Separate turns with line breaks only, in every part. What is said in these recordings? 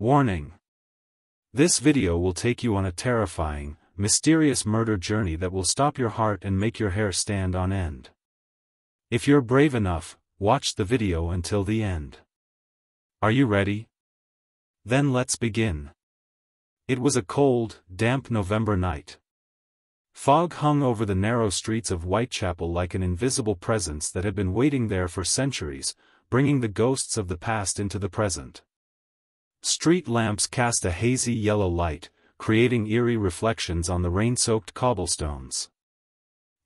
Warning. This video will take you on a terrifying, mysterious murder journey that will stop your heart and make your hair stand on end. If you're brave enough, watch the video until the end. Are you ready? Then let's begin. It was a cold, damp November night. Fog hung over the narrow streets of Whitechapel like an invisible presence that had been waiting there for centuries, bringing the ghosts of the past into the present. Street lamps cast a hazy yellow light, creating eerie reflections on the rain-soaked cobblestones.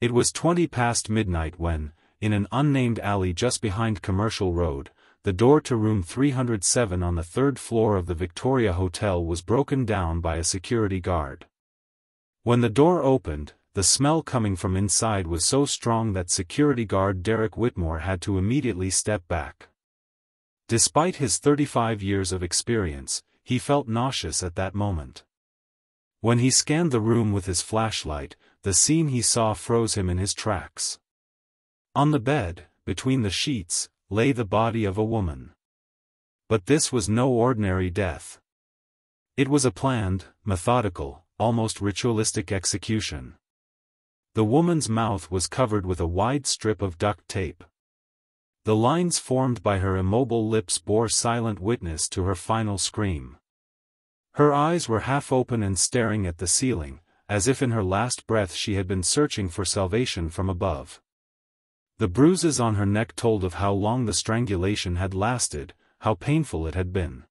It was 20 past midnight when, in an unnamed alley just behind Commercial Road, the door to room 307 on the third floor of the Victoria Hotel was broken down by a security guard. When the door opened, the smell coming from inside was so strong that security guard Derek Whitmore had to immediately step back. Despite his 35 years of experience, he felt nauseous at that moment. When he scanned the room with his flashlight, the scene he saw froze him in his tracks. On the bed, between the sheets, lay the body of a woman. But this was no ordinary death. It was a planned, methodical, almost ritualistic execution. The woman's mouth was covered with a wide strip of duct tape. The lines formed by her immobile lips bore silent witness to her final scream. Her eyes were half open and staring at the ceiling, as if in her last breath she had been searching for salvation from above. The bruises on her neck told of how long the strangulation had lasted, how painful it had been.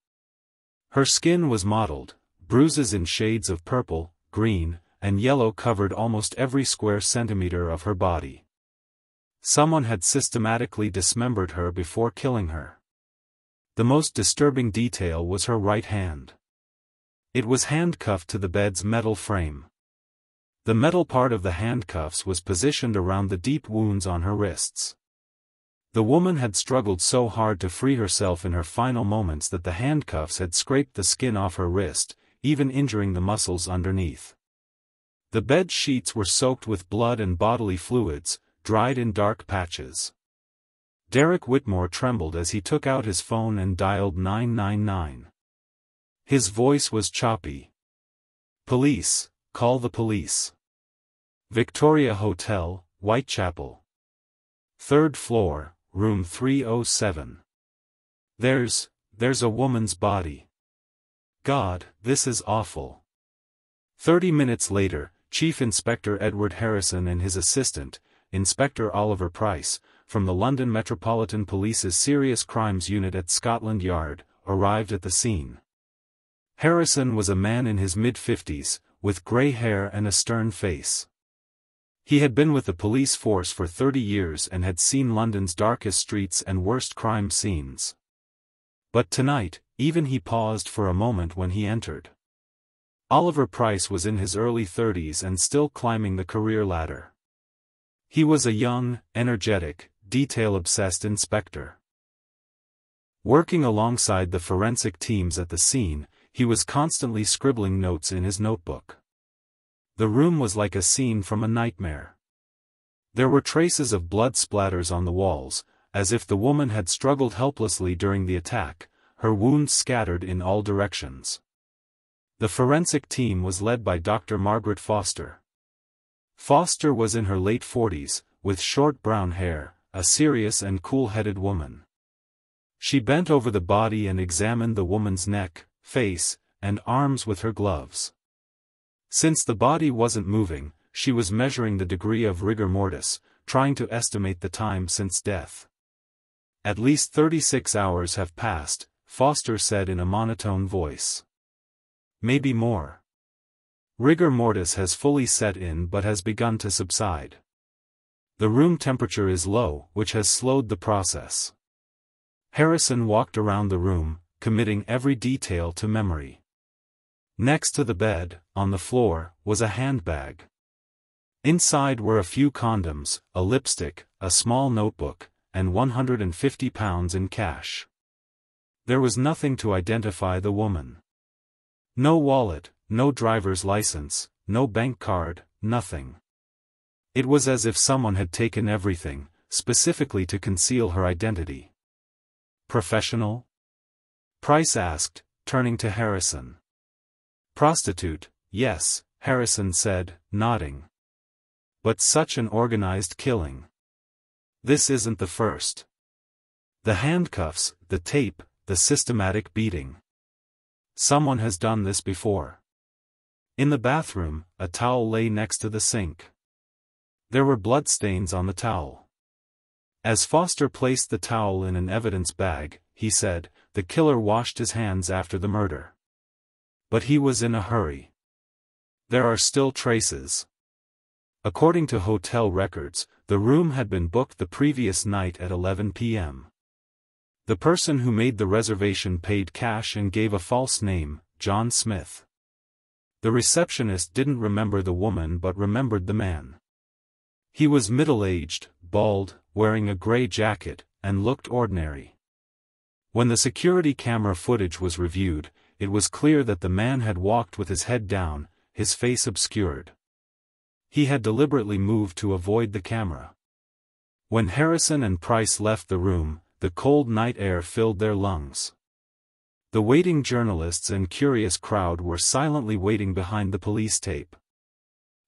Her skin was mottled, bruises in shades of purple, green, and yellow covered almost every square centimeter of her body. Someone had systematically dismembered her before killing her. The most disturbing detail was her right hand. It was handcuffed to the bed's metal frame. The metal part of the handcuffs was positioned around the deep wounds on her wrists. The woman had struggled so hard to free herself in her final moments that the handcuffs had scraped the skin off her wrist, even injuring the muscles underneath. The bed sheets were soaked with blood and bodily fluids, dried in dark patches. Derek Whitmore trembled as he took out his phone and dialed 999. His voice was choppy. "Police, call the police. Victoria Hotel, Whitechapel. Third floor, room 307. There's a woman's body. God, this is awful." 30 minutes later, Chief Inspector Edward Harrison and his assistant, Inspector Oliver Price, from the London Metropolitan Police's Serious Crimes Unit at Scotland Yard, arrived at the scene. Harrison was a man in his mid-50s, with grey hair and a stern face. He had been with the police force for 30 years and had seen London's darkest streets and worst crime scenes. But tonight, even he paused for a moment when he entered. Oliver Price was in his early 30s and still climbing the career ladder. He was a young, energetic, detail-obsessed inspector. Working alongside the forensic teams at the scene, he was constantly scribbling notes in his notebook. The room was like a scene from a nightmare. There were traces of blood splatters on the walls, as if the woman had struggled helplessly during the attack, her wounds scattered in all directions. The forensic team was led by Dr. Margaret Foster. Foster was in her late 40s, with short brown hair, a serious and cool-headed woman. She bent over the body and examined the woman's neck, face, and arms with her gloves. Since the body wasn't moving, she was measuring the degree of rigor mortis, trying to estimate the time since death. "At least 36 hours have passed," Foster said in a monotone voice. "Maybe more. Rigor mortis has fully set in but has begun to subside. The room temperature is low, which has slowed the process." Harrison walked around the room, committing every detail to memory. Next to the bed, on the floor, was a handbag. Inside were a few condoms, a lipstick, a small notebook, and £150 in cash. There was nothing to identify the woman. No wallet, no driver's license, no bank card, nothing. It was as if someone had taken everything, specifically to conceal her identity. "Professional?" Price asked, turning to Harrison. "Prostitute, yes," Harrison said, nodding. "But such an organized killing. This isn't the first. The handcuffs, the tape, the systematic beating. Someone has done this before." In the bathroom, a towel lay next to the sink. There were bloodstains on the towel. As Foster placed the towel in an evidence bag, he said, "The killer washed his hands after the murder. But he was in a hurry. There are still traces." According to hotel records, the room had been booked the previous night at 11 p.m. The person who made the reservation paid cash and gave a false name, John Smith. The receptionist didn't remember the woman but remembered the man. He was middle-aged, bald, wearing a gray jacket, and looked ordinary. When the security camera footage was reviewed, it was clear that the man had walked with his head down, his face obscured. He had deliberately moved to avoid the camera. When Harrison and Price left the room, the cold night air filled their lungs. The waiting journalists and curious crowd were silently waiting behind the police tape.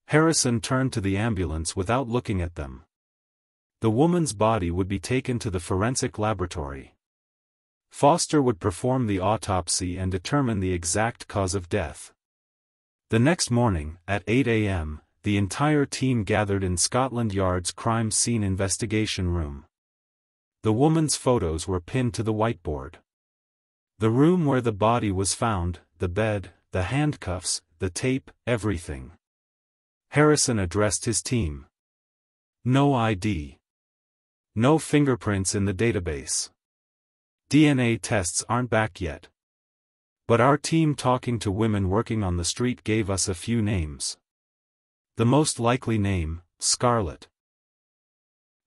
Harrison turned to the ambulance without looking at them. The woman's body would be taken to the forensic laboratory. Foster would perform the autopsy and determine the exact cause of death. The next morning, at 8 a.m., the entire team gathered in Scotland Yard's crime scene investigation room. The woman's photos were pinned to the whiteboard. The room where the body was found, the bed, the handcuffs, the tape, everything. Harrison addressed his team. "No ID. No fingerprints in the database. DNA tests aren't back yet. But our team talking to women working on the street gave us a few names. The most likely name, Scarlett.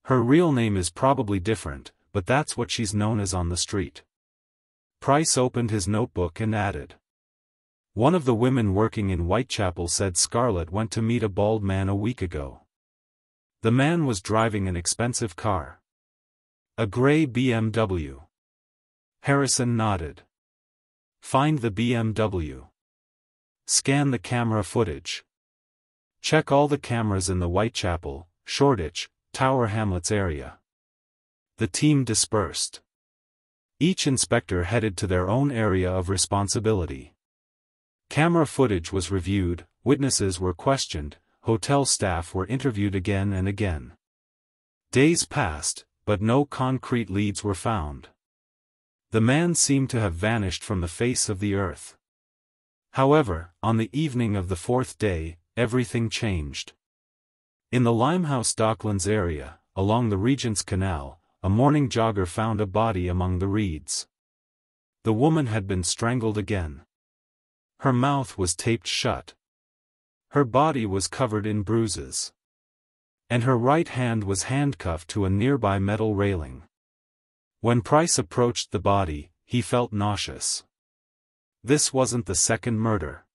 Her real name is probably different, but that's what she's known as on the street." Price opened his notebook and added. "One of the women working in Whitechapel said Scarlett went to meet a bald man a week ago. The man was driving an expensive car. A gray BMW. Harrison nodded. "Find the BMW. Scan the camera footage. Check all the cameras in the Whitechapel, Shoreditch, Tower Hamlets area." The team dispersed. Each inspector headed to their own area of responsibility. Camera footage was reviewed, witnesses were questioned, hotel staff were interviewed again and again. Days passed, but no concrete leads were found. The man seemed to have vanished from the face of the earth. However, on the evening of the fourth day, everything changed. In the Limehouse Docklands area, along the Regent's Canal, a morning jogger found a body among the reeds. The woman had been strangled again. Her mouth was taped shut. Her body was covered in bruises. And her right hand was handcuffed to a nearby metal railing. When Price approached the body, he felt nauseous. This wasn't the second murder.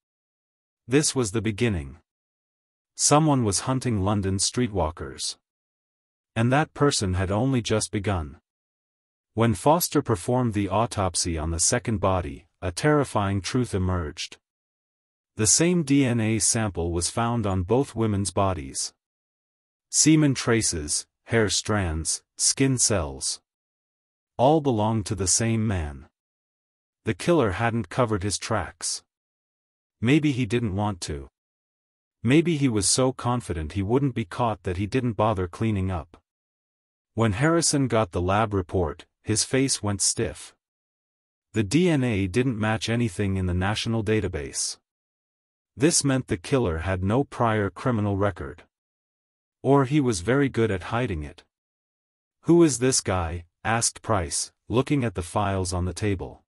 This was the beginning. Someone was hunting London streetwalkers. And that person had only just begun. When Foster performed the autopsy on the second body, a terrifying truth emerged. The same DNA sample was found on both women's bodies. Semen traces, hair strands, skin cells. All belonged to the same man. The killer hadn't covered his tracks. Maybe he didn't want to. Maybe he was so confident he wouldn't be caught that he didn't bother cleaning up. When Harrison got the lab report, his face went stiff. The DNA didn't match anything in the national database. This meant the killer had no prior criminal record. Or he was very good at hiding it. "Who is this guy?" asked Price, looking at the files on the table.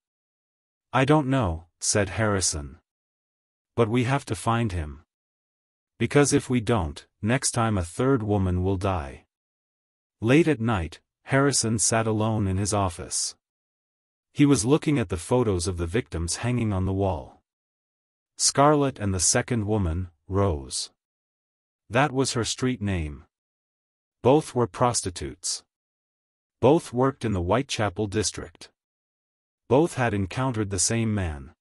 "I don't know," said Harrison. "But we have to find him. Because if we don't, next time a third woman will die." Late at night, Harrison sat alone in his office. He was looking at the photos of the victims hanging on the wall. Scarlett and the second woman, Rose. That was her street name. Both were prostitutes. Both worked in the Whitechapel district. Both had encountered the same man.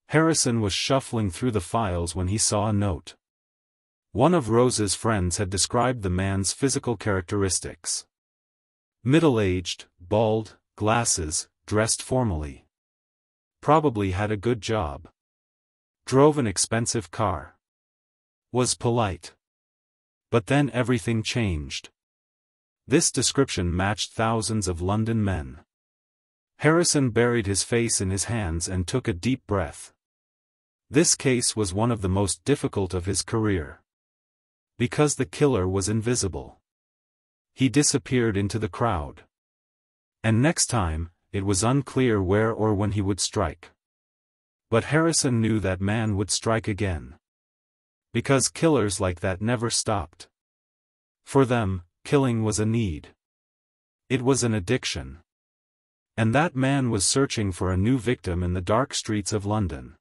Harrison was shuffling through the files when he saw a note. One of Rose's friends had described the man's physical characteristics. Middle-aged, bald, glasses, dressed formally. Probably had a good job. Drove an expensive car. Was polite. But then everything changed. This description matched thousands of London men. Harrison buried his face in his hands and took a deep breath. This case was one of the most difficult of his career. Because the killer was invisible. He disappeared into the crowd. And next time, it was unclear where or when he would strike. But Harrison knew that man would strike again. Because killers like that never stopped. For them, killing was a need. It was an addiction. And that man was searching for a new victim in the dark streets of London.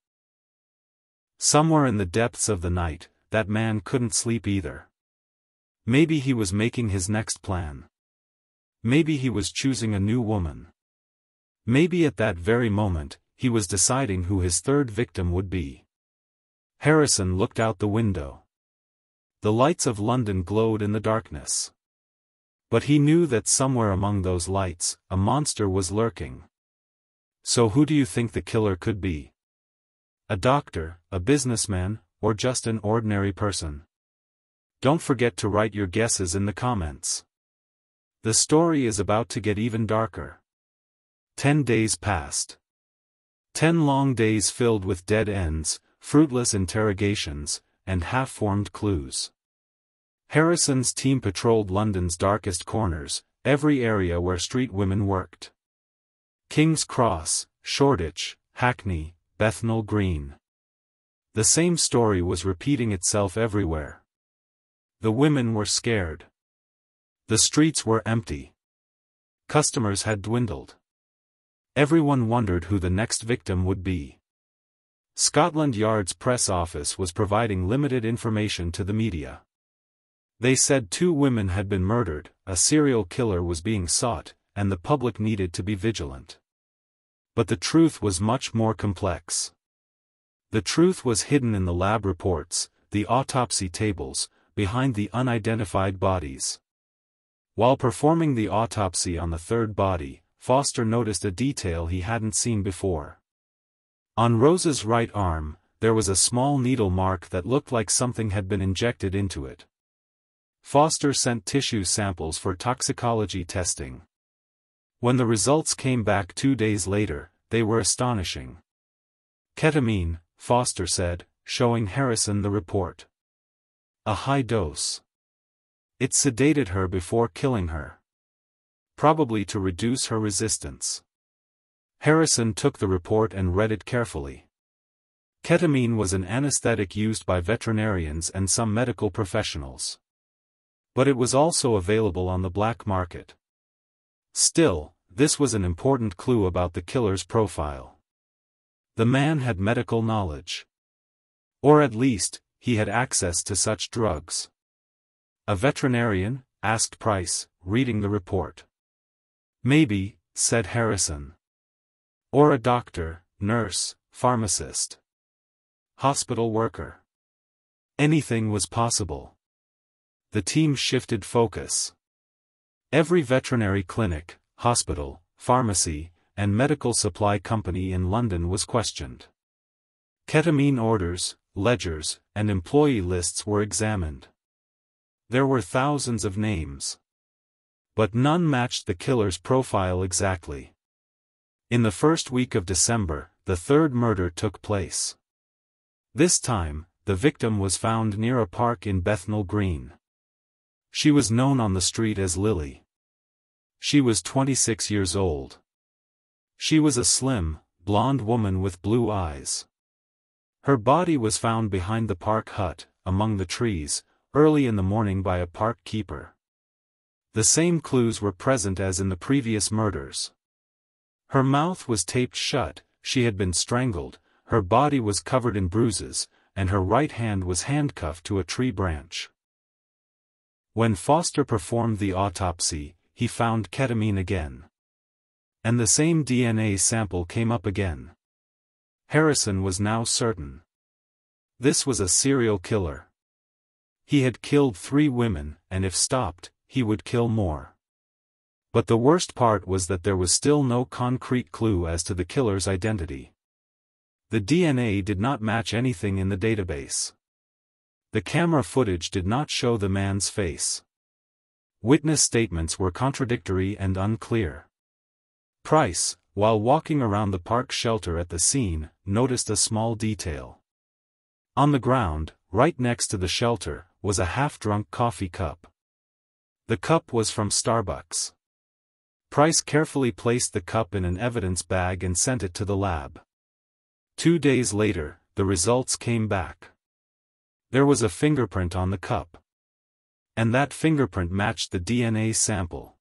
Somewhere in the depths of the night, that man couldn't sleep either. Maybe he was making his next plan. Maybe he was choosing a new woman. Maybe at that very moment, he was deciding who his third victim would be. Harrison looked out the window. The lights of London glowed in the darkness. But he knew that somewhere among those lights, a monster was lurking. So who do you think the killer could be? A doctor, a businessman, or just an ordinary person? Don't forget to write your guesses in the comments. The story is about to get even darker. 10 days passed. 10 long days filled with dead ends, fruitless interrogations, and half-formed clues. Harrison's team patrolled London's darkest corners, every area where street women worked. King's Cross, Shoreditch, Hackney, Bethnal Green. The same story was repeating itself everywhere. The women were scared. The streets were empty. Customers had dwindled. Everyone wondered who the next victim would be. Scotland Yard's press office was providing limited information to the media. They said 2 women had been murdered, a serial killer was being sought, and the public needed to be vigilant. But the truth was much more complex. The truth was hidden in the lab reports, the autopsy tables, behind the unidentified bodies. While performing the autopsy on the third body, Foster noticed a detail he hadn't seen before. On Rose's right arm, there was a small needle mark that looked like something had been injected into it. Foster sent tissue samples for toxicology testing. When the results came back 2 days later, they were astonishing. Ketamine, Foster said, showing Harrison the report. A high dose. It sedated her before killing her. Probably to reduce her resistance. Harrison took the report and read it carefully. Ketamine was an anesthetic used by veterinarians and some medical professionals. But it was also available on the black market. Still, this was an important clue about the killer's profile. The man had medical knowledge. Or at least, he had access to such drugs. A veterinarian? Asked Price, reading the report. Maybe, said Harrison. Or a doctor, nurse, pharmacist. Hospital worker. Anything was possible. The team shifted focus. Every veterinary clinic, hospital, pharmacy, and medical supply company in London was questioned. Ketamine orders, ledgers, and employee lists were examined. There were thousands of names. But none matched the killer's profile exactly. In the first week of December, the third murder took place. This time, the victim was found near a park in Bethnal Green. She was known on the street as Lily. She was 26 years old. She was a slim, blonde woman with blue eyes. Her body was found behind the park hut, among the trees, early in the morning by a park keeper. The same clues were present as in the previous murders. Her mouth was taped shut, she had been strangled, her body was covered in bruises, and her right hand was handcuffed to a tree branch. When Foster performed the autopsy, he found ketamine again. And the same DNA sample came up again. Harrison was now certain. This was a serial killer. He had killed 3 women, and if stopped, he would kill more. But the worst part was that there was still no concrete clue as to the killer's identity. The DNA did not match anything in the database. The camera footage did not show the man's face. Witness statements were contradictory and unclear. Price, while walking around the park shelter at the scene, noticed a small detail. On the ground, right next to the shelter, was a half-drunk coffee cup. The cup was from Starbucks. Price carefully placed the cup in an evidence bag and sent it to the lab. 2 days later, the results came back. There was a fingerprint on the cup. And that fingerprint matched the DNA sample.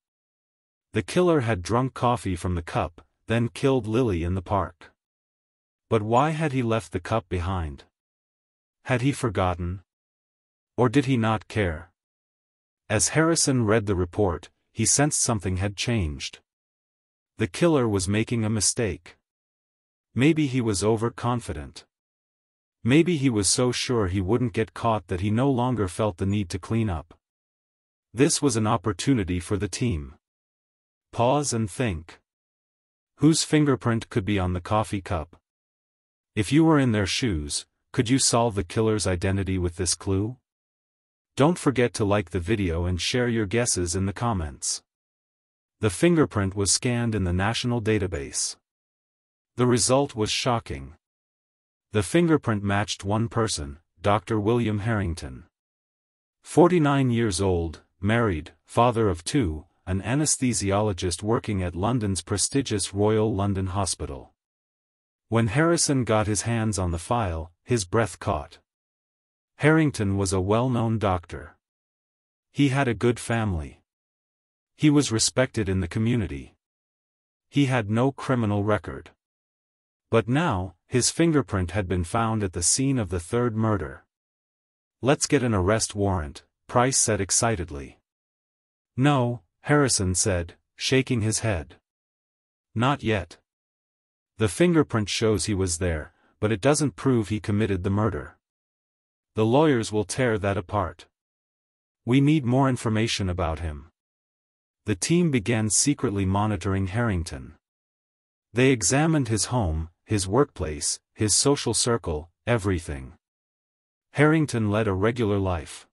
The killer had drunk coffee from the cup, then killed Lily in the park. But why had he left the cup behind? Had he forgotten? Or did he not care? As Harrison read the report, he sensed something had changed. The killer was making a mistake. Maybe he was overconfident. Maybe he was so sure he wouldn't get caught that he no longer felt the need to clean up. This was an opportunity for the team. Pause and think. Whose fingerprint could be on the coffee cup? If you were in their shoes, could you solve the killer's identity with this clue? Don't forget to like the video and share your guesses in the comments. The fingerprint was scanned in the national database. The result was shocking. The fingerprint matched one person, Dr. William Harrington. 49 years old, married, father of 2, an anesthesiologist working at London's prestigious Royal London Hospital. When Harrison got his hands on the file, his breath caught. Harrington was a well-known doctor. He had a good family. He was respected in the community. He had no criminal record. But now, his fingerprint had been found at the scene of the 3rd murder. "Let's get an arrest warrant," Price said excitedly. "No," Harrison said, shaking his head. "Not yet. The fingerprint shows he was there, but it doesn't prove he committed the murder. The lawyers will tear that apart. We need more information about him." The team began secretly monitoring Harrington. They examined his home, his workplace, his social circle, everything. Harrington led a regular life.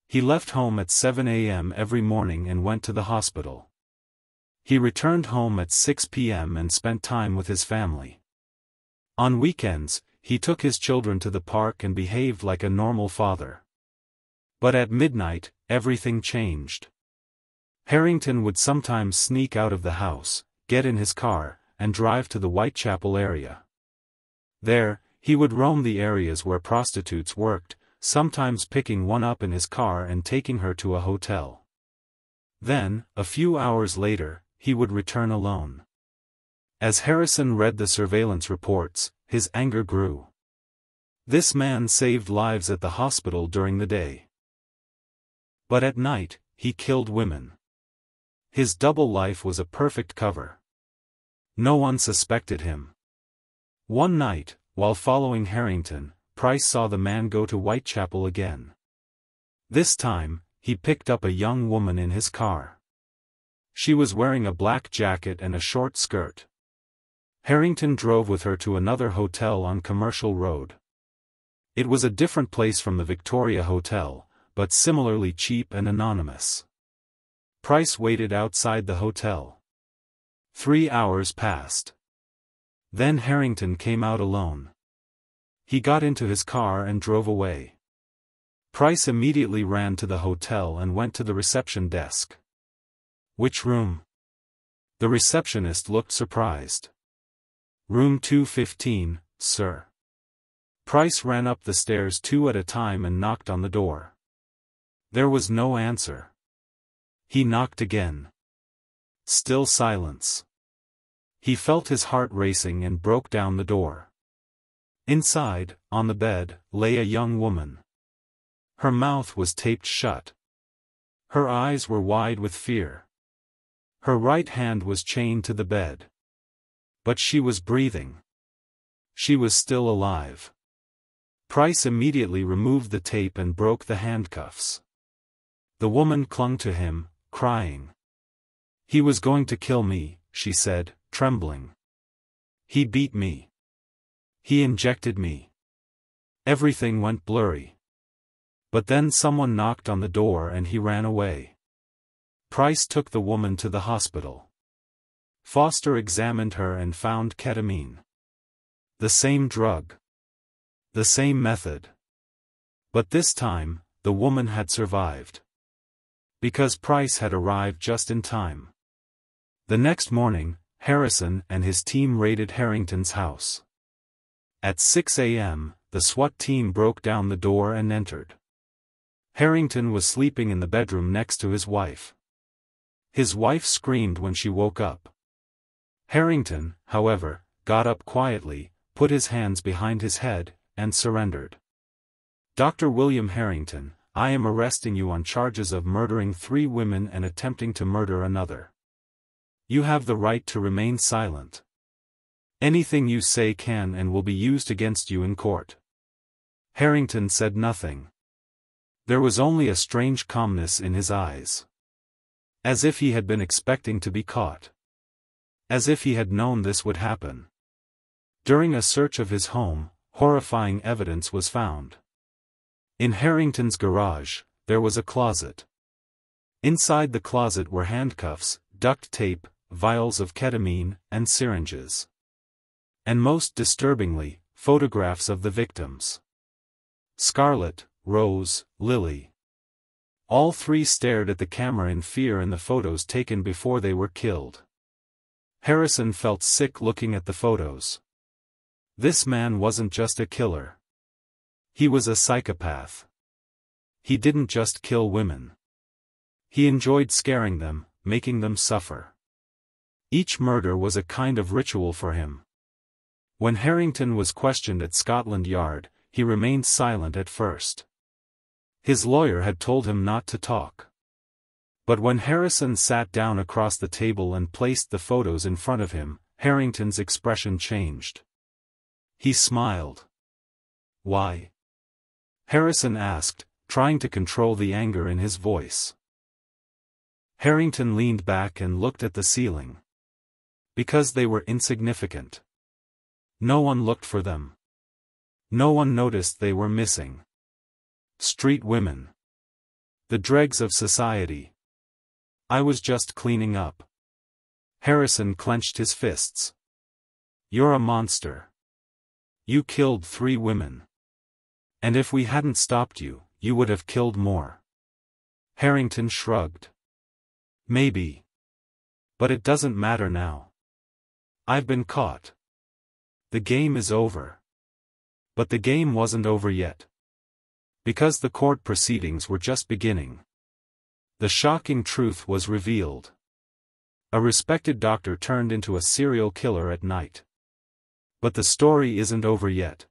He left home at 7 a.m. every morning and went to the hospital. He returned home at 6 p.m. and spent time with his family. On weekends, he took his children to the park and behaved like a normal father. But at midnight, everything changed. Harrington would sometimes sneak out of the house, get in his car, and drive to the Whitechapel area. There, he would roam the areas where prostitutes worked, sometimes picking one up in his car and taking her to a hotel. Then, a few hours later, he would return alone. As Harrison read the surveillance reports, his anger grew. This man saved lives at the hospital during the day. But at night, he killed women. His double life was a perfect cover. No one suspected him. One night, while following Harrington, Price saw the man go to Whitechapel again. This time, he picked up a young woman in his car. She was wearing a black jacket and a short skirt. Harrington drove with her to another hotel on Commercial Road. It was a different place from the Victoria Hotel, but similarly cheap and anonymous. Price waited outside the hotel. 3 hours passed. Then Harrington came out alone. He got into his car and drove away. Price immediately ran to the hotel and went to the reception desk. "Which room?" The receptionist looked surprised. "Room 215, sir." Price ran up the stairs 2 at a time and knocked on the door. There was no answer. He knocked again. Still silence. He felt his heart racing and broke down the door. Inside, on the bed, lay a young woman. Her mouth was taped shut. Her eyes were wide with fear. Her right hand was chained to the bed. But she was breathing. She was still alive. Price immediately removed the tape and broke the handcuffs. The woman clung to him, crying. "He was going to kill me," she said, trembling. "He beat me. He injected me." Everything went blurry. But then someone knocked on the door and he ran away. Price took the woman to the hospital. Foster examined her and found ketamine. The same drug. The same method. But this time, the woman had survived. Because Price had arrived just in time. The next morning, Harrison and his team raided Harrington's house. At 6 a.m., the SWAT team broke down the door and entered. Harrington was sleeping in the bedroom next to his wife. His wife screamed when she woke up. Harrington, however, got up quietly, put his hands behind his head, and surrendered. "Dr. William Harrington, I am arresting you on charges of murdering 3 women and attempting to murder another. You have the right to remain silent. Anything you say can and will be used against you in court." Harrington said nothing. There was only a strange calmness in his eyes. As if he had been expecting to be caught. As if he had known this would happen. During a search of his home, horrifying evidence was found. In Harrington's garage, there was a closet. Inside the closet were handcuffs, duct tape, vials of ketamine, and syringes. And most disturbingly, photographs of the victims. Scarlett, Rose, Lily. All 3 stared at the camera in fear in the photos taken before they were killed. Harrison felt sick looking at the photos. This man wasn't just a killer. He was a psychopath. He didn't just kill women. He enjoyed scaring them, making them suffer. Each murder was a kind of ritual for him. When Harrington was questioned at Scotland Yard, he remained silent at first. His lawyer had told him not to talk. But when Harrison sat down across the table and placed the photos in front of him, Harrington's expression changed. He smiled. "Why?" Harrison asked, trying to control the anger in his voice. Harrington leaned back and looked at the ceiling. Because they were insignificant. No one looked for them. No one noticed they were missing. Street women. The dregs of society. I was just cleaning up. Harrison clenched his fists. "You're a monster. You killed 3 women. And if we hadn't stopped you, you would have killed more." Harrington shrugged. "Maybe. But it doesn't matter now. I've been caught. The game is over." But the game wasn't over yet. Because the court proceedings were just beginning. The shocking truth was revealed. A respected doctor turned into a serial killer at night. But the story isn't over yet.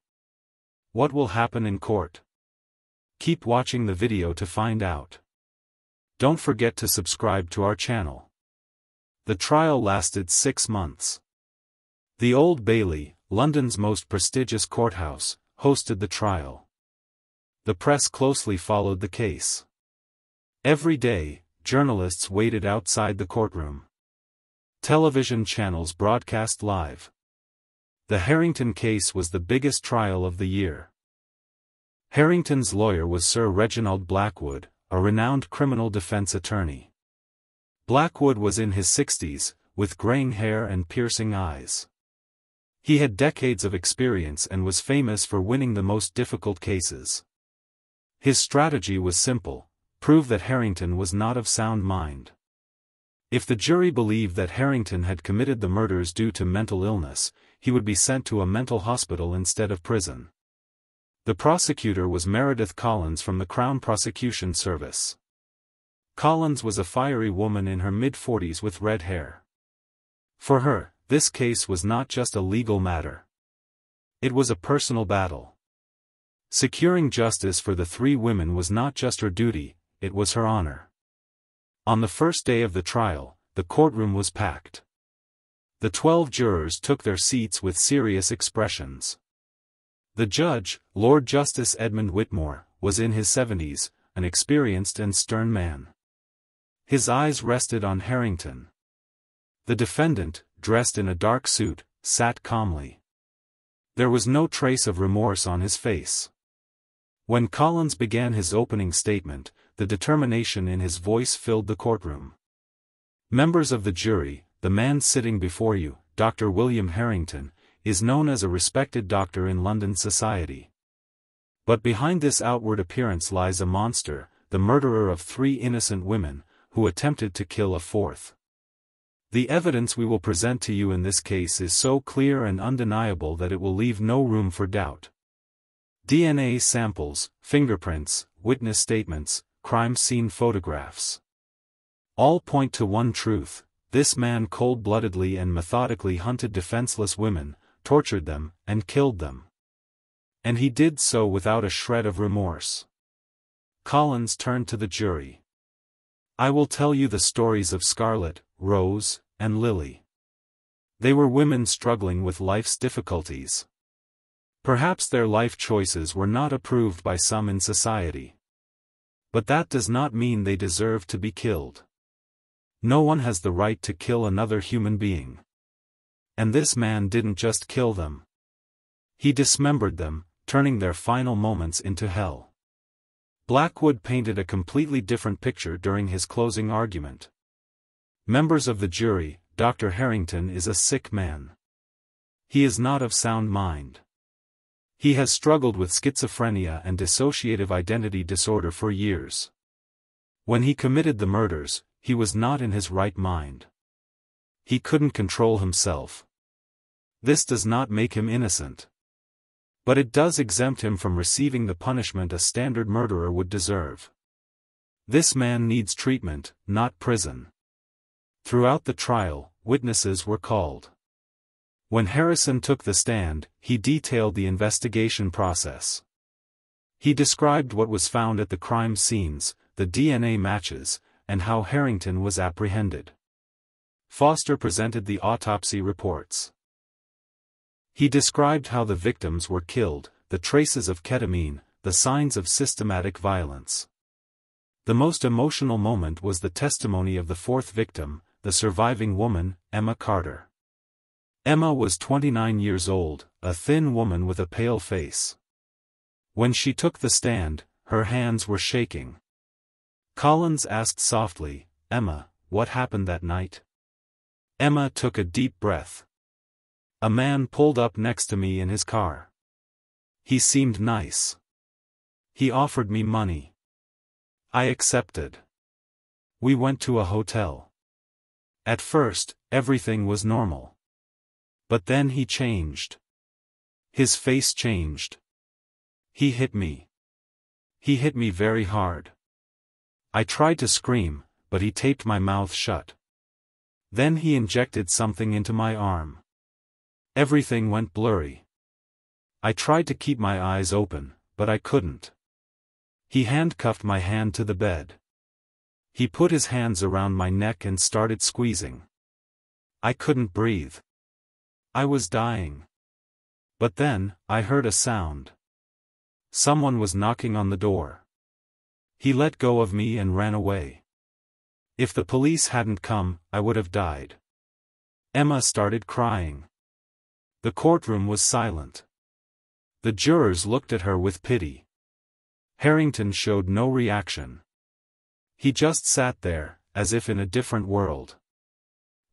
What will happen in court? Keep watching the video to find out. Don't forget to subscribe to our channel. The trial lasted 6 months. The Old Bailey, London's most prestigious courthouse, hosted the trial. The press closely followed the case. Every day, journalists waited outside the courtroom. Television channels broadcast live. The Harrington case was the biggest trial of the year. Harrington's lawyer was Sir Reginald Blackwood, a renowned criminal defense attorney. Blackwood was in his 60s, with graying hair and piercing eyes. He had decades of experience and was famous for winning the most difficult cases. His strategy was simple: prove that Harrington was not of sound mind. If the jury believed that Harrington had committed the murders due to mental illness, he would be sent to a mental hospital instead of prison. The prosecutor was Meredith Collins from the Crown Prosecution Service. Collins was a fiery woman in her mid-40s with red hair. For her, this case was not just a legal matter. It was a personal battle. Securing justice for the 3 women was not just her duty, it was her honor. On the first day of the trial, the courtroom was packed. The 12 jurors took their seats with serious expressions. The judge, Lord Justice Edmund Whitmore, was in his 70s, an experienced and stern man. His eyes rested on Harrington. The defendant, dressed in a dark suit, sat calmly. There was no trace of remorse on his face. When Collins began his opening statement, the determination in his voice filled the courtroom. Members of the jury, the man sitting before you, Dr. William Harrington, is known as a respected doctor in London society. But behind this outward appearance lies a monster, the murderer of 3 innocent women, who attempted to kill a 4th. The evidence we will present to you in this case is so clear and undeniable that it will leave no room for doubt. DNA samples, fingerprints, witness statements, crime scene photographs. All point to one truth: this man cold-bloodedly and methodically hunted defenseless women, tortured them, and killed them. And he did so without a shred of remorse. Collins turned to the jury. I will tell you the stories of Scarlett, Rose, and Lily. They were women struggling with life's difficulties. Perhaps their life choices were not approved by some in society. But that does not mean they deserve to be killed. No one has the right to kill another human being. And this man didn't just kill them. He dismembered them, turning their final moments into hell. Blackwood painted a completely different picture during his closing argument. Members of the jury, Dr. Harrington is a sick man. He is not of sound mind. He has struggled with schizophrenia and dissociative identity disorder for years. When he committed the murders, he was not in his right mind. He couldn't control himself. This does not make him innocent. But it does exempt him from receiving the punishment a standard murderer would deserve. This man needs treatment, not prison. Throughout the trial, witnesses were called. When Harrison took the stand, he detailed the investigation process. He described what was found at the crime scenes, the DNA matches, and how Harrington was apprehended. Foster presented the autopsy reports. He described how the victims were killed, the traces of ketamine, the signs of systematic violence. The most emotional moment was the testimony of the 4th victim, the surviving woman, Emma Carter. Emma was 29 years old, a thin woman with a pale face. When she took the stand, her hands were shaking. Collins asked softly, "Emma, what happened that night?" Emma took a deep breath. "A man pulled up next to me in his car. He seemed nice. He offered me money. I accepted. We went to a hotel. At first, everything was normal. But then he changed. His face changed. He hit me. He hit me very hard. I tried to scream, but he taped my mouth shut. Then he injected something into my arm. Everything went blurry. I tried to keep my eyes open, but I couldn't. He handcuffed my hand to the bed. He put his hands around my neck and started squeezing. I couldn't breathe. I was dying. But then, I heard a sound. Someone was knocking on the door. He let go of me and ran away. If the police hadn't come, I would have died." Emma started crying. The courtroom was silent. The jurors looked at her with pity. Harrington showed no reaction. He just sat there, as if in a different world.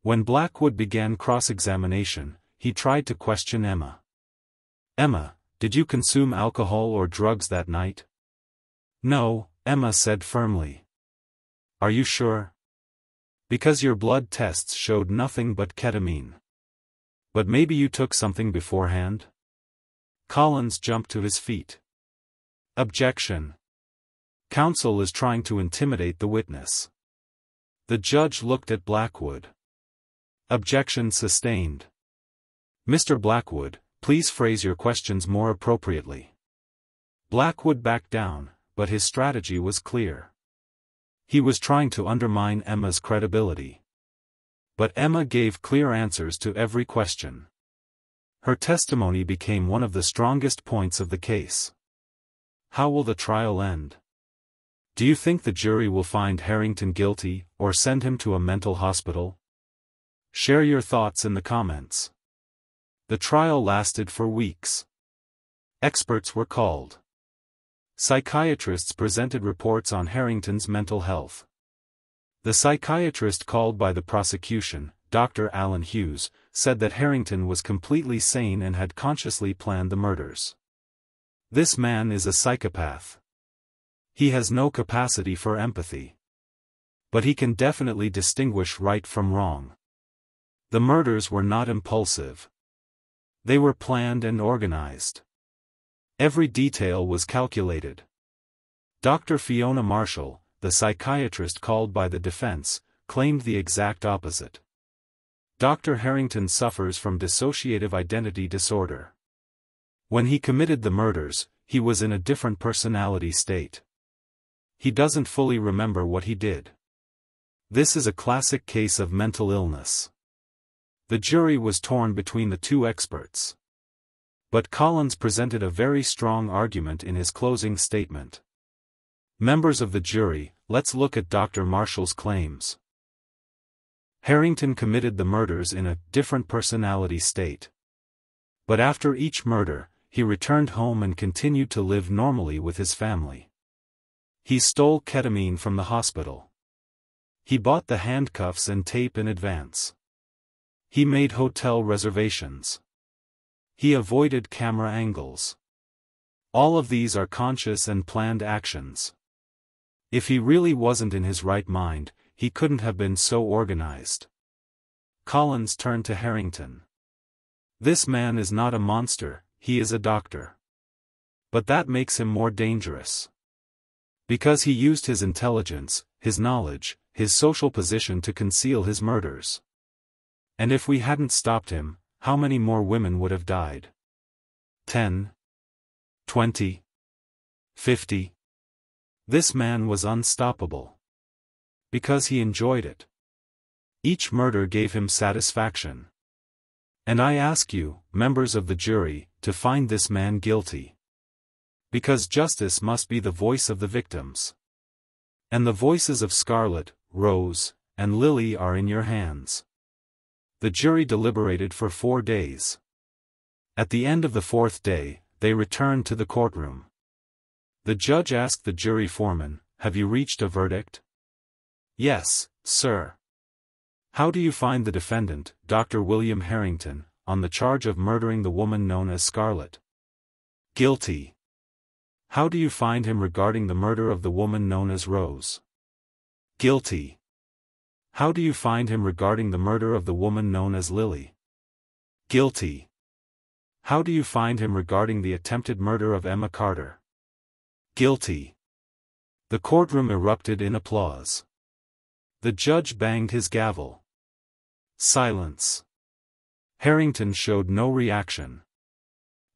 When Blackwood began cross-examination, he tried to question Emma. "Emma, did you consume alcohol or drugs that night?" "No," Emma said firmly. "Are you sure? Because your blood tests showed nothing but ketamine. But maybe you took something beforehand?" Collins jumped to his feet. "Objection. Counsel is trying to intimidate the witness." The judge looked at Blackwood. "Objection sustained. Mr. Blackwood, please phrase your questions more appropriately." Blackwood backed down, but his strategy was clear. He was trying to undermine Emma's credibility. But Emma gave clear answers to every question. Her testimony became one of the strongest points of the case. How will the trial end? Do you think the jury will find Harrington guilty, or send him to a mental hospital? Share your thoughts in the comments. The trial lasted for weeks. Experts were called. Psychiatrists presented reports on Harrington's mental health. The psychiatrist called by the prosecution, Dr. Alan Hughes, said that Harrington was completely sane and had consciously planned the murders. This man is a psychopath. He has no capacity for empathy. But he can definitely distinguish right from wrong. The murders were not impulsive. They were planned and organized. Every detail was calculated. Dr. Fiona Marshall, the psychiatrist called by the defense, claimed the exact opposite. Dr. Harrington suffers from dissociative identity disorder. When he committed the murders, he was in a different personality state. He doesn't fully remember what he did. This is a classic case of mental illness. The jury was torn between the two experts. But Collins presented a very strong argument in his closing statement. Members of the jury, let's look at Dr. Marshall's claims. Harrington committed the murders in a different personality state. But after each murder, he returned home and continued to live normally with his family. He stole ketamine from the hospital. He bought the handcuffs and tape in advance. He made hotel reservations. He avoided camera angles. All of these are conscious and planned actions. If he really wasn't in his right mind, he couldn't have been so organized. Collins turned to Harrington. This man is not a monster, he is a doctor. But that makes him more dangerous. Because he used his intelligence, his knowledge, his social position to conceal his murders. And if we hadn't stopped him, how many more women would have died? 10? 20? 50? This man was unstoppable. Because he enjoyed it. Each murder gave him satisfaction. And I ask you, members of the jury, to find this man guilty. Because justice must be the voice of the victims. And the voices of Scarlett, Rose, and Lily are in your hands. The jury deliberated for 4 days. At the end of the 4th day, they returned to the courtroom. The judge asked the jury foreman, "Have you reached a verdict?" "Yes, sir." "How do you find the defendant, Dr. William Harrington, on the charge of murdering the woman known as Scarlett?" "Guilty." "How do you find him regarding the murder of the woman known as Rose?" "Guilty." "How do you find him regarding the murder of the woman known as Lily?" "Guilty." "How do you find him regarding the attempted murder of Emma Carter?" "Guilty." The courtroom erupted in applause. The judge banged his gavel. Silence. Harrington showed no reaction.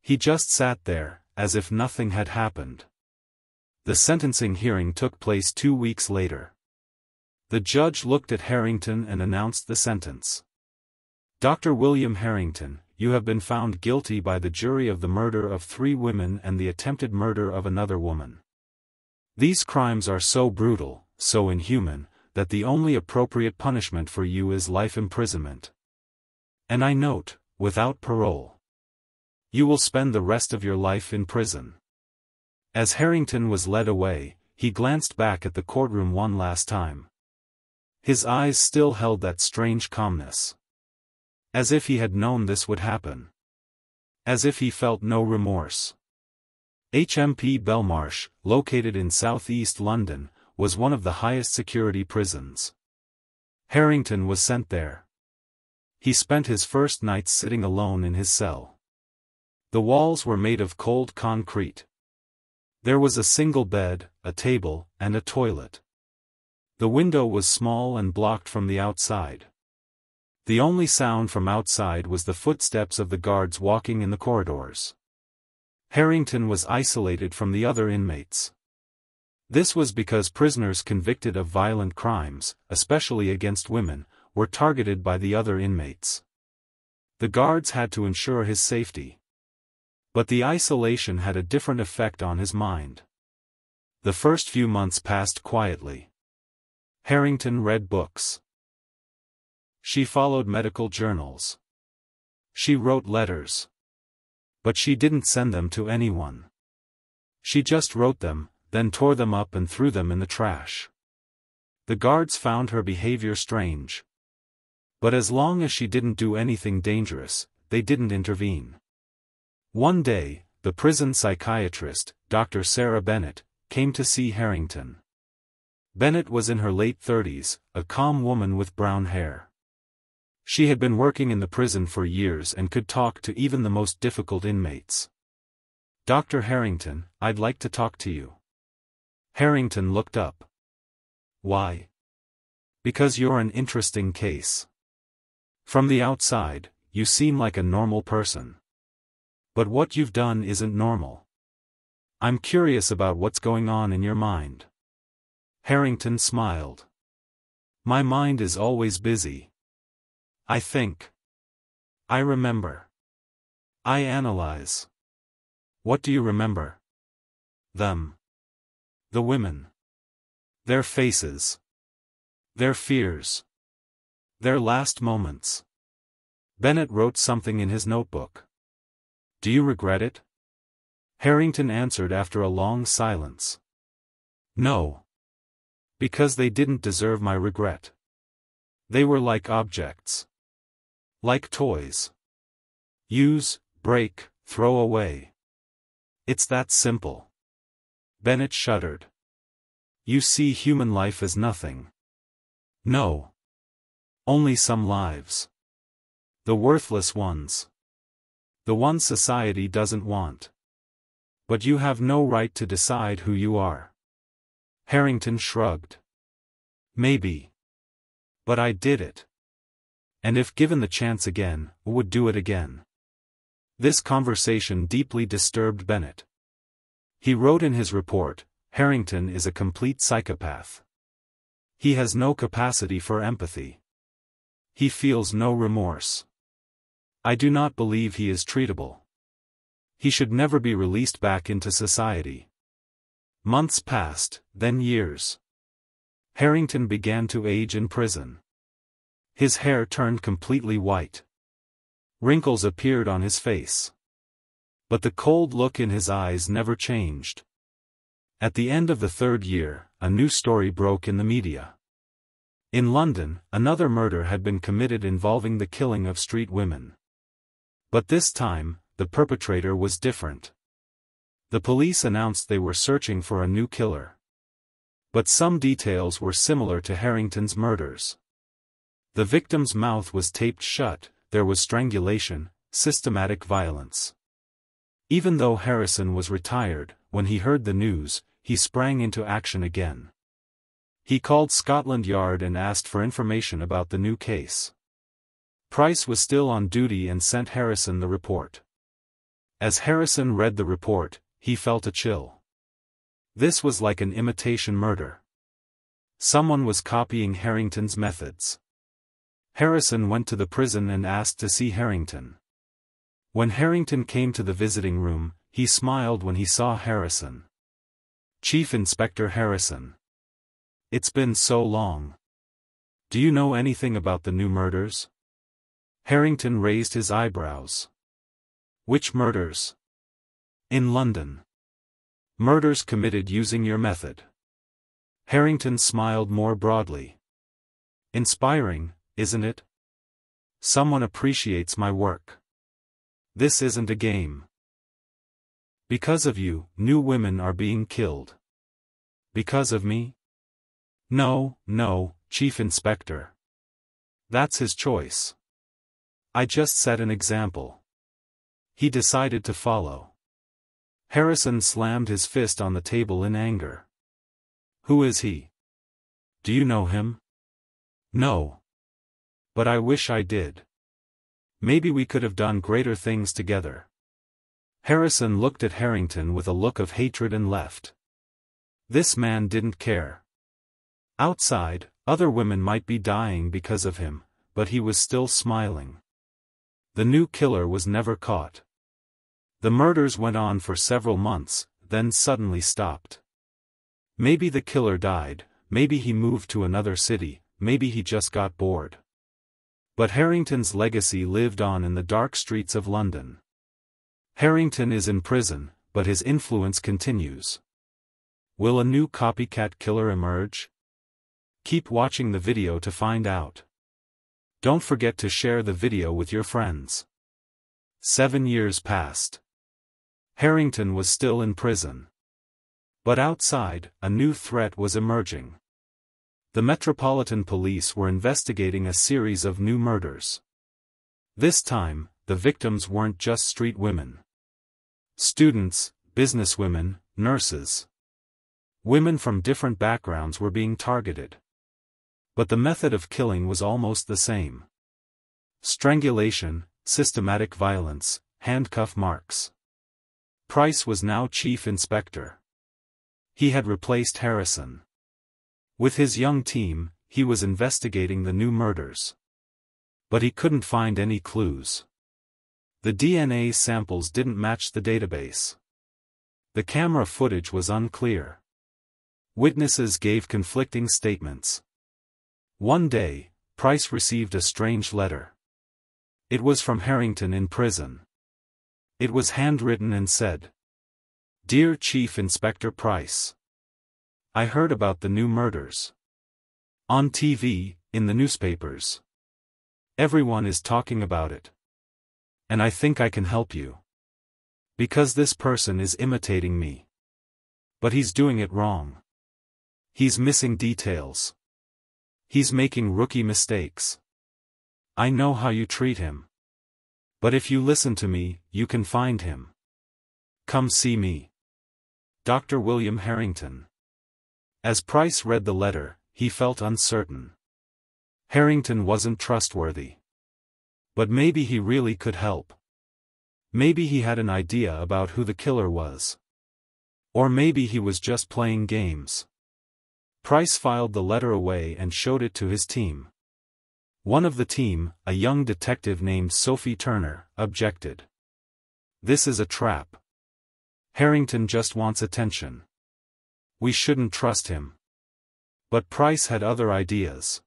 He just sat there, as if nothing had happened. The sentencing hearing took place 2 weeks later. The judge looked at Harrington and announced the sentence. "Dr. William Harrington, you have been found guilty by the jury of the murder of 3 women and the attempted murder of another woman. These crimes are so brutal, so inhuman, that the only appropriate punishment for you is life imprisonment. And I note, without parole. You will spend the rest of your life in prison." As Harrington was led away, he glanced back at the courtroom one last time. His eyes still held that strange calmness. As if he had known this would happen. As if he felt no remorse. HMP Belmarsh, located in southeast London, was one of the highest security prisons. Harrington was sent there. He spent his first nights sitting alone in his cell. The walls were made of cold concrete. There was a single bed, a table, and a toilet. The window was small and blocked from the outside. The only sound from outside was the footsteps of the guards walking in the corridors. Harrington was isolated from the other inmates. This was because prisoners convicted of violent crimes, especially against women, were targeted by the other inmates. The guards had to ensure his safety. But the isolation had a different effect on his mind. The first few months passed quietly. Harrington read books. She followed medical journals. She wrote letters. But she didn't send them to anyone. She just wrote them, then tore them up and threw them in the trash. The guards found her behavior strange. But as long as she didn't do anything dangerous, they didn't intervene. One day, the prison psychiatrist, Dr. Sarah Bennett, came to see Harrington. Bennett was in her late 30s, a calm woman with brown hair. She had been working in the prison for years and could talk to even the most difficult inmates. "Dr. Harrington, I'd like to talk to you." Harrington looked up. "Why?" "Because you're an interesting case. From the outside, you seem like a normal person. But what you've done isn't normal. I'm curious about what's going on in your mind." Harrington smiled. "My mind is always busy. I think. I remember. I analyze." "What do you remember?" "Them. The women. Their faces. Their fears. Their last moments." Bennett wrote something in his notebook. "Do you regret it?" Harrington answered after a long silence. "No. Because they didn't deserve my regret. They were like objects. Like toys. Use, break, throw away. It's that simple." Bennett shuddered. "You see human life as nothing." "No. Only some lives. The worthless ones. The ones society doesn't want. But you have no right to decide who you are." Harrington shrugged. "Maybe. But I did it. And if given the chance again, would do it again." This conversation deeply disturbed Bennett. He wrote in his report, "Harrington is a complete psychopath. He has no capacity for empathy. He feels no remorse. I do not believe he is treatable. He should never be released back into society." Months passed, then years. Harrington began to age in prison. His hair turned completely white. Wrinkles appeared on his face. But the cold look in his eyes never changed. At the end of the 3rd year, a new story broke in the media. In London, another murder had been committed involving the killing of street women. But this time, the perpetrator was different. The police announced they were searching for a new killer. But some details were similar to Harrington's murders. The victim's mouth was taped shut, there was strangulation, systematic violence. Even though Harrison was retired, when he heard the news, he sprang into action again. He called Scotland Yard and asked for information about the new case. Price was still on duty and sent Harrison the report. As Harrison read the report, he felt a chill. This was like an imitation murder. Someone was copying Harrington's methods. Harrison went to the prison and asked to see Harrington. When Harrington came to the visiting room, he smiled when he saw Harrison. "Chief Inspector Harrison. It's been so long. Do you know anything about the new murders?" Harrington raised his eyebrows. "Which murders?" "In London. Murders committed using your method." Harrington smiled more broadly. "Inspiring, isn't it? Someone appreciates my work. This isn't a game. Because of you, new women are being killed. Because of me? No, Chief Inspector. That's his choice. I just set an example. He decided to follow." Harrison slammed his fist on the table in anger. "Who is he? Do you know him?" "No. But I wish I did. Maybe we could have done greater things together." Harrison looked at Harrington with a look of hatred and left. This man didn't care. Outside, Other women might be dying because of him, but he was still smiling. The new killer was never caught. The murders went on for several months, then suddenly stopped. Maybe the killer died, maybe he moved to another city, maybe he just got bored. But Harrington's legacy lived on in the dark streets of London. Harrington is in prison, but his influence continues. Will a new copycat killer emerge? Keep watching the video to find out. Don't forget to share the video with your friends. 7 years passed. Harrington was still in prison. But outside, a new threat was emerging. The Metropolitan Police were investigating a series of new murders. This time, the victims weren't just street women. Students, businesswomen, nurses. Women from different backgrounds were being targeted. But the method of killing was almost the same. Strangulation, systematic violence, handcuff marks. Price was now chief inspector. He had replaced Harrison. With his young team, he was investigating the new murders. But he couldn't find any clues. The DNA samples didn't match the database. The camera footage was unclear. Witnesses gave conflicting statements. One day, Price received a strange letter. It was from Harrington in prison. It was handwritten and said, "Dear Chief Inspector Price. I heard about the new murders. On TV, in the newspapers. Everyone is talking about it. And I think I can help you. Because this person is imitating me. But he's doing it wrong. He's missing details. He's making rookie mistakes. I know how you treat him. But if you listen to me, you can find him. Come see me. Dr. William Harrington." As Price read the letter, he felt uncertain. Harrington wasn't trustworthy. But maybe he really could help. Maybe he had an idea about who the killer was. Or maybe he was just playing games. Price filed the letter away and showed it to his team. One of the team, a young detective named Sophie Turner, objected. "This is a trap. Harrington just wants attention. We shouldn't trust him." But Price had other ideas.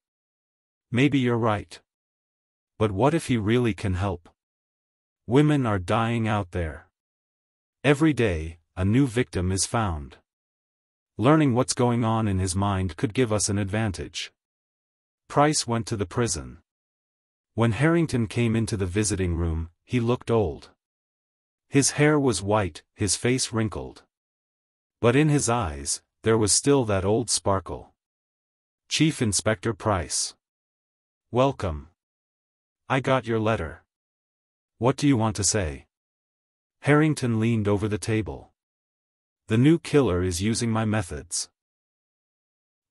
"Maybe you're right. But what if he really can help? Women are dying out there. Every day, a new victim is found. Learning what's going on in his mind could give us an advantage." Price went to the prison. When Harrington came into the visiting room, he looked old. His hair was white, his face wrinkled. But in his eyes, there was still that old sparkle. "Chief Inspector Price. Welcome. I got your letter. What do you want to say?" Harrington leaned over the table. "The new killer is using my methods.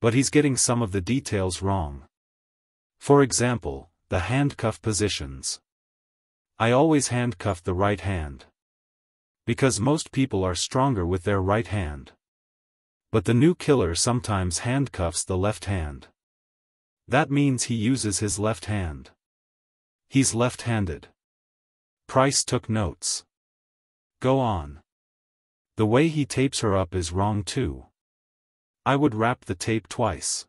But he's getting some of the details wrong. For example, the handcuff positions. I always handcuff the right hand. Because most people are stronger with their right hand. But the new killer sometimes handcuffs the left hand. That means he uses his left hand. He's left-handed." Price took notes. "Go on. The way he tapes her up is wrong too. I would wrap the tape twice.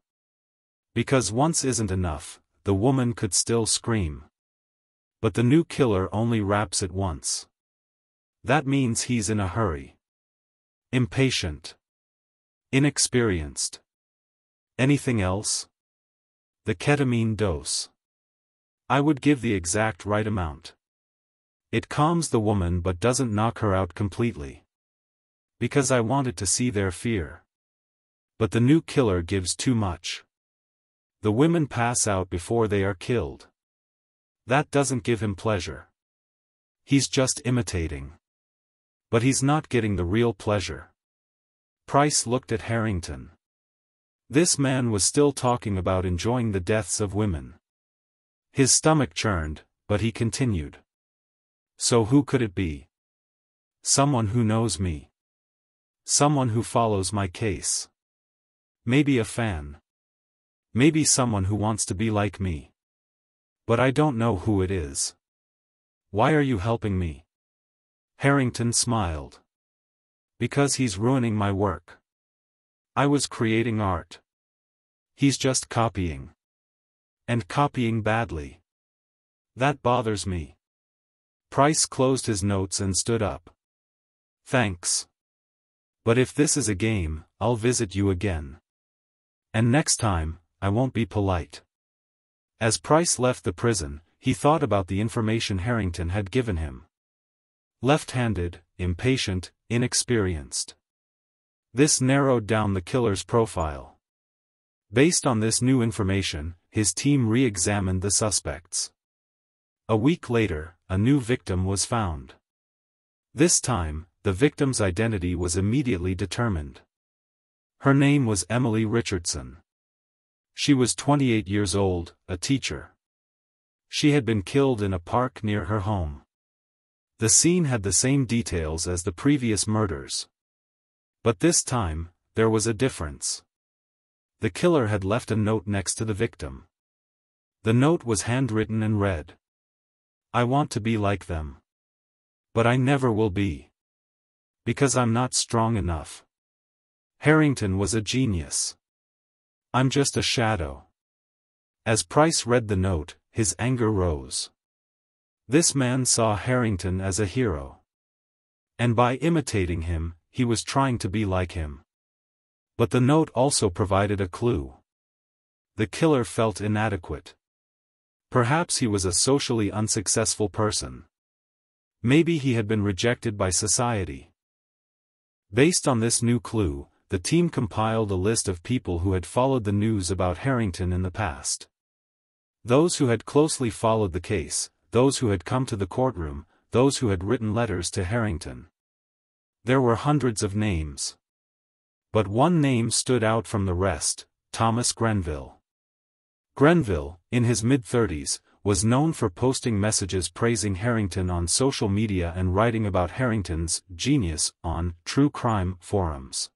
Because once isn't enough, the woman could still scream. But the new killer only wraps it once. That means he's in a hurry. Impatient. Inexperienced. Anything else?" "The ketamine dose. I would give the exact right amount. It calms the woman but doesn't knock her out completely. Because I wanted to see their fear. But the new killer gives too much. The women pass out before they are killed. That doesn't give him pleasure. He's just imitating. But he's not getting the real pleasure." Price looked at Harrington. This man was still talking about enjoying the deaths of women. His stomach churned, but he continued. "So who could it be? Someone who knows me. Someone who follows my case. Maybe a fan. Maybe someone who wants to be like me. But I don't know who it is. Why are you helping me? Harrington smiled. Because he's ruining my work. I was creating art. He's just copying. And copying badly. That bothers me. Price closed his notes and stood up. Thanks. But if this is a game, I'll visit you again. And next time, I won't be polite. As Price left the prison, he thought about the information Harrington had given him. Left-handed, impatient, inexperienced. This narrowed down the killer's profile. Based on this new information, his team re-examined the suspects. A week later, a new victim was found. This time, the victim's identity was immediately determined. Her name was Emily Richardson. She was 28 years old, a teacher. She had been killed in a park near her home. The scene had the same details as the previous murders. But this time, there was a difference. The killer had left a note next to the victim. The note was handwritten and read, "I want to be like them. But I never will be. Because I'm not strong enough." Harrington was a genius. "I'm just a shadow." As Price read the note, his anger rose. This man saw Harrington as a hero. And by imitating him, he was trying to be like him. But the note also provided a clue. The killer felt inadequate. Perhaps he was a socially unsuccessful person. Maybe he had been rejected by society. Based on this new clue, the team compiled a list of people who had followed the news about Harrington in the past. Those who had closely followed the case, those who had come to the courtroom, those who had written letters to Harrington. There were hundreds of names. But one name stood out from the rest: Thomas Grenville. Grenville, in his mid-30s, was known for posting messages praising Harrington on social media and writing about Harrington's genius on true crime forums.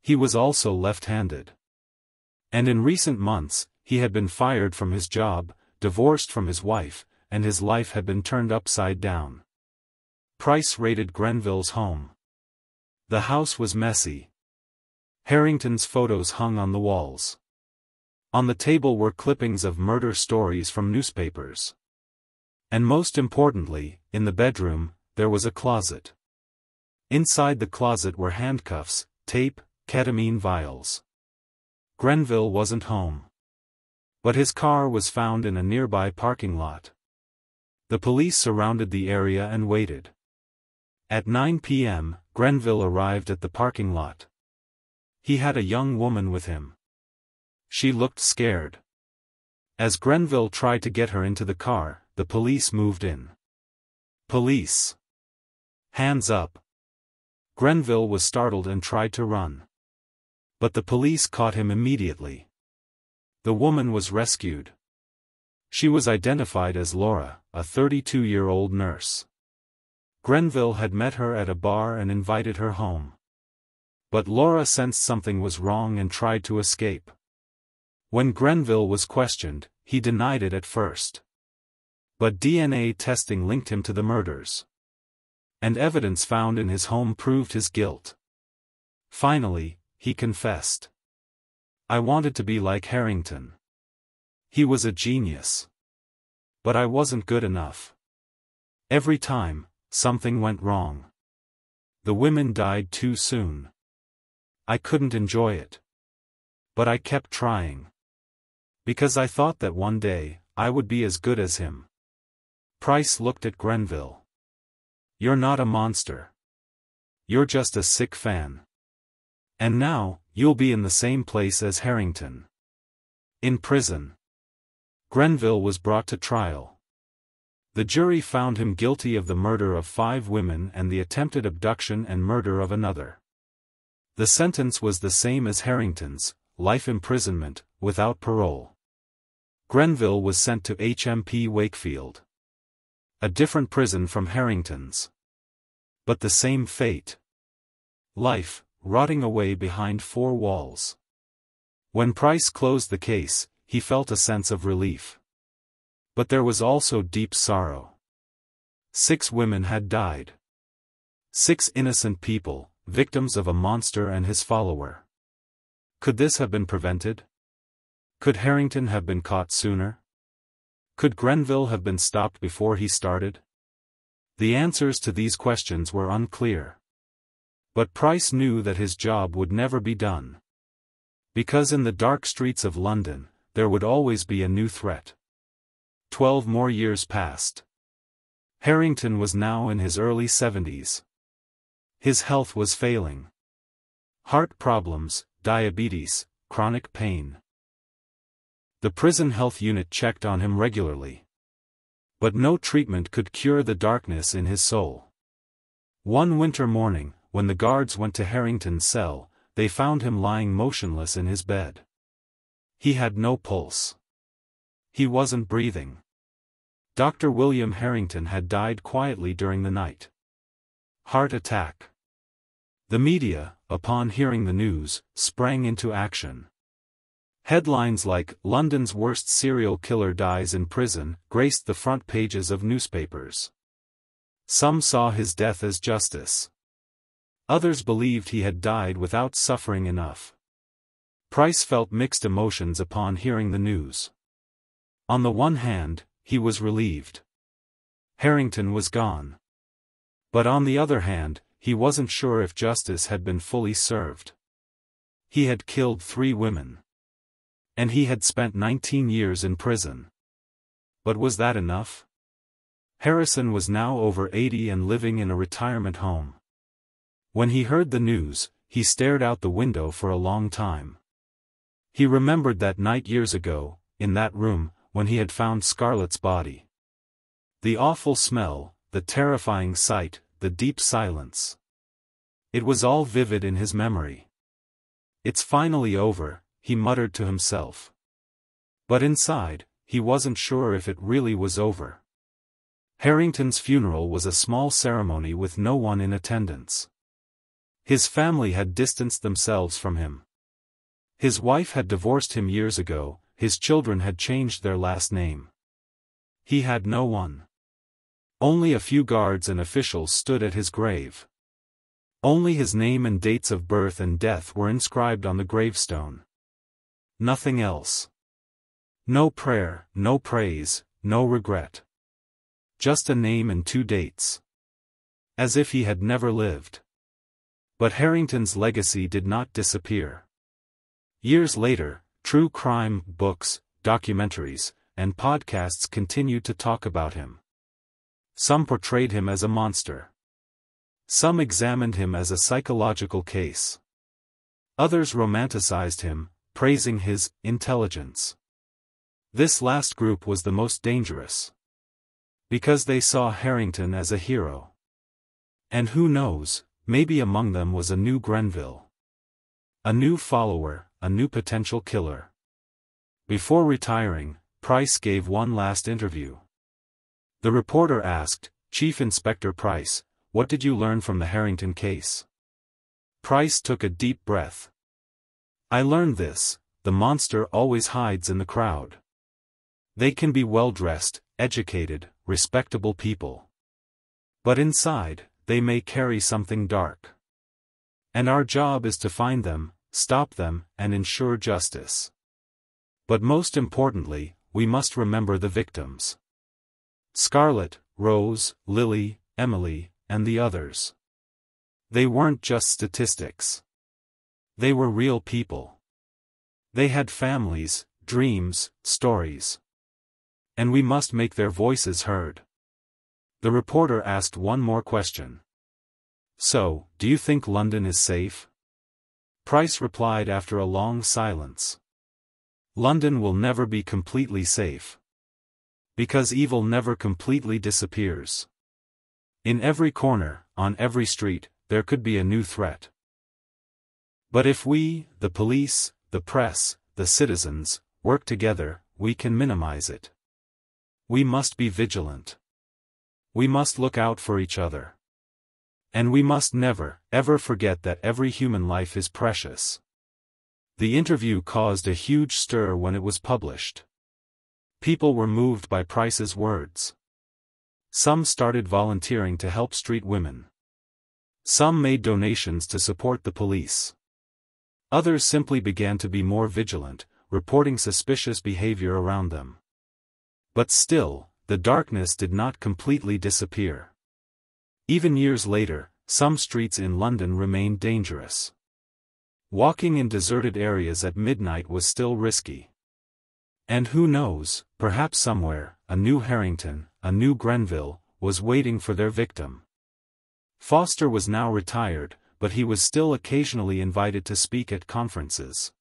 He was also left-handed. And in recent months, he had been fired from his job, divorced from his wife, and his life had been turned upside down. Price raided Grenville's home. The house was messy. Harrington's photos hung on the walls. On the table were clippings of murder stories from newspapers. And most importantly, in the bedroom, there was a closet. Inside the closet were handcuffs, tape, ketamine vials. Grenville wasn't home. But his car was found in a nearby parking lot. The police surrounded the area and waited. At 9 p.m., Grenville arrived at the parking lot. He had a young woman with him. She looked scared. As Grenville tried to get her into the car, the police moved in. "Police! Hands up!" Grenville was startled and tried to run. But the police caught him immediately. The woman was rescued. She was identified as Laura, a 32-year-old nurse. Grenville had met her at a bar and invited her home. But Laura sensed something was wrong and tried to escape. When Grenville was questioned, he denied it at first. But DNA testing linked him to the murders. And evidence found in his home proved his guilt. Finally, he confessed. "I wanted to be like Harrington. He was a genius. But I wasn't good enough. Every time, something went wrong. The women died too soon. I couldn't enjoy it. But I kept trying. Because I thought that one day, I would be as good as him." Price looked at Grenville. "You're not a monster. You're just a sick fan. And now, you'll be in the same place as Harrington. In prison." Grenville was brought to trial. The jury found him guilty of the murder of 5 women and the attempted abduction and murder of another. The sentence was the same as Harrington's, life imprisonment, without parole. Grenville was sent to HMP Wakefield. A different prison from Harrington's. But the same fate. Life, rotting away behind 4 walls. When Price closed the case, he felt a sense of relief. But there was also deep sorrow. 6 women had died. 6 innocent people, victims of a monster and his follower. Could this have been prevented? Could Harrington have been caught sooner? Could Grenville have been stopped before he started? The answers to these questions were unclear. But Price knew that his job would never be done. Because in the dark streets of London, there would always be a new threat. 12 more years passed. Harrington was now in his early 70s. His health was failing. Heart problems, diabetes, chronic pain. The prison health unit checked on him regularly. But no treatment could cure the darkness in his soul. One winter morning, when the guards went to Harrington's cell, they found him lying motionless in his bed. He had no pulse. He wasn't breathing. Dr. William Harrington had died quietly during the night. Heart attack. The media, upon hearing the news, sprang into action. Headlines like, "London's worst serial killer dies in prison," graced the front pages of newspapers. Some saw his death as justice. Others believed he had died without suffering enough. Price felt mixed emotions upon hearing the news. On the one hand, he was relieved. Harrington was gone. But on the other hand, he wasn't sure if justice had been fully served. He had killed 3 women. And he had spent 19 years in prison. But was that enough? Harrison was now over 80 and living in a retirement home. When he heard the news, he stared out the window for a long time. He remembered that night years ago, in that room, when he had found Scarlett's body. The awful smell, the terrifying sight, the deep silence. It was all vivid in his memory. "It's finally over," he muttered to himself. But inside, he wasn't sure if it really was over. Harrington's funeral was a small ceremony with no one in attendance. His family had distanced themselves from him. His wife had divorced him years ago, his children had changed their last name. He had no one. Only a few guards and officials stood at his grave. Only his name and dates of birth and death were inscribed on the gravestone. Nothing else. No prayer, no praise, no regret. Just a name and 2 dates. As if he had never lived. But Harrington's legacy did not disappear. Years later, true crime books, documentaries, and podcasts continued to talk about him. Some portrayed him as a monster. Some examined him as a psychological case. Others romanticized him, praising his intelligence. This last group was the most dangerous. Because they saw Harrington as a hero. And who knows, maybe among them was a new Grenville. A new follower, a new potential killer. Before retiring, Price gave one last interview. The reporter asked, "Chief Inspector Price, what did you learn from the Harrington case?" Price took a deep breath. "I learned this: the monster always hides in the crowd. They can be well-dressed, educated, respectable people. But inside, they may carry something dark. And our job is to find them, stop them, and ensure justice. But most importantly, we must remember the victims. Scarlett, Rose, Lily, Emily, and the others. They weren't just statistics. They were real people. They had families, dreams, stories. And we must make their voices heard." The reporter asked one more question. "So, do you think London is safe?" Price replied after a long silence. "London will never be completely safe. Because evil never completely disappears. In every corner, on every street, there could be a new threat. But if we, the police, the press, the citizens, work together, we can minimize it. We must be vigilant. We must look out for each other. And we must never, ever forget that every human life is precious. The interview caused a huge stir when it was published. People were moved by Price's words. Some started volunteering to help street women. Some made donations to support the police. Others simply began to be more vigilant, reporting suspicious behavior around them. But still, the darkness did not completely disappear. Even years later, some streets in London remained dangerous. Walking in deserted areas at midnight was still risky. And who knows, perhaps somewhere, a new Harrington, a new Grenville, was waiting for their victim. Foster was now retired, but he was still occasionally invited to speak at conferences.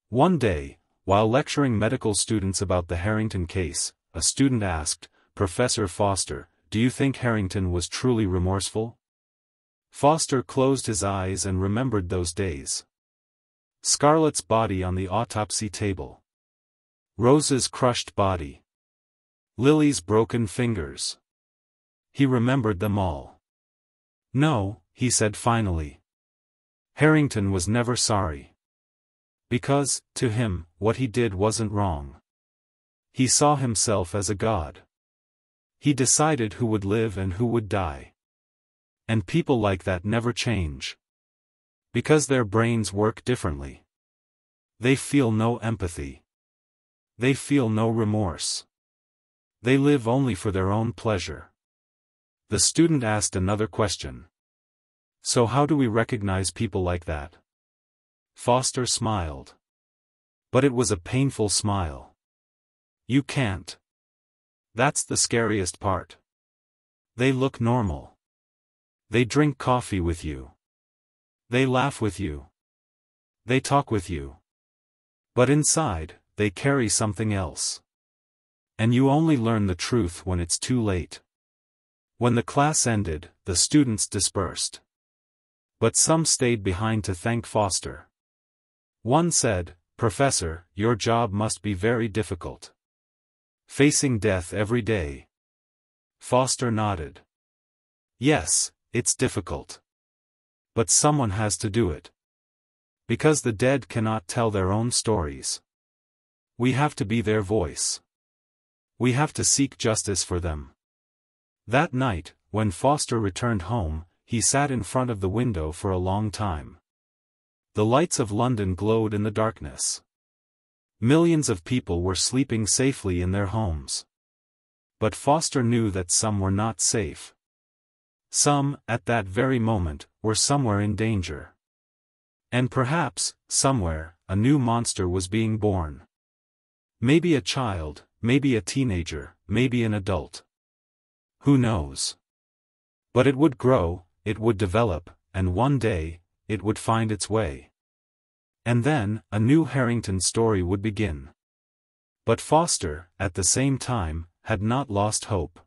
One day, while lecturing medical students about the Harrington case, a student asked, "Professor Foster, do you think Harrington was truly remorseful?" Foster closed his eyes and remembered those days. Scarlett's body on the autopsy table. Rose's crushed body. Lily's broken fingers. He remembered them all. "No," he said finally. Harrington was never sorry. Because, to him, what he did wasn't wrong. He saw himself as a god. He decided who would live and who would die. And people like that never change. Because their brains work differently. They feel no empathy. They feel no remorse. They live only for their own pleasure. The student asked another question. "So how do we recognize people like that?" Foster smiled. But it was a painful smile. "You can't. That's the scariest part. They look normal. They drink coffee with you. They laugh with you. They talk with you. But inside, they carry something else. And you only learn the truth when it's too late." When the class ended, the students dispersed. But some stayed behind to thank Foster. One said, "Professor, your job must be very difficult. Facing death every day." Foster nodded. "Yes, it's difficult. But someone has to do it. Because the dead cannot tell their own stories. We have to be their voice. We have to seek justice for them." That night, when Foster returned home, he sat in front of the window for a long time. The lights of London glowed in the darkness. Millions of people were sleeping safely in their homes. But Foster knew that some were not safe. Some, at that very moment, were somewhere in danger. And perhaps, somewhere, a new monster was being born. Maybe a child, maybe a teenager, maybe an adult. Who knows? But it would grow, it would develop, and one day, it would find its way. And then, a new Harrington story would begin. But Foster, at the same time, had not lost hope.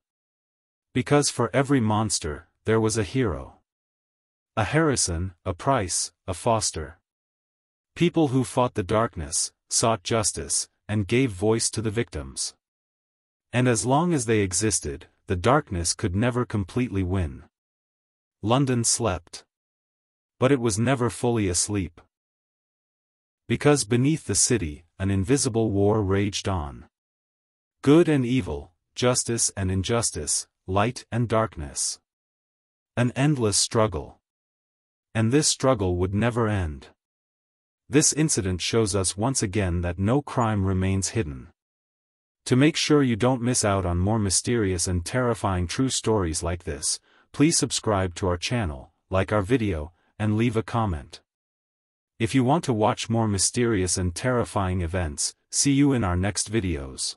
Because for every monster, there was a hero. A Harrison, a Price, a Foster. People who fought the darkness, sought justice, and gave voice to the victims. And as long as they existed, the darkness could never completely win. London slept. But it was never fully asleep. Because beneath the city, an invisible war raged on. Good and evil, justice and injustice, light and darkness. An endless struggle. And this struggle would never end. This incident shows us once again that no crime remains hidden. To make sure you don't miss out on more mysterious and terrifying true stories like this, please subscribe to our channel, like our video, and leave a comment. If you want to watch more mysterious and terrifying events, see you in our next videos.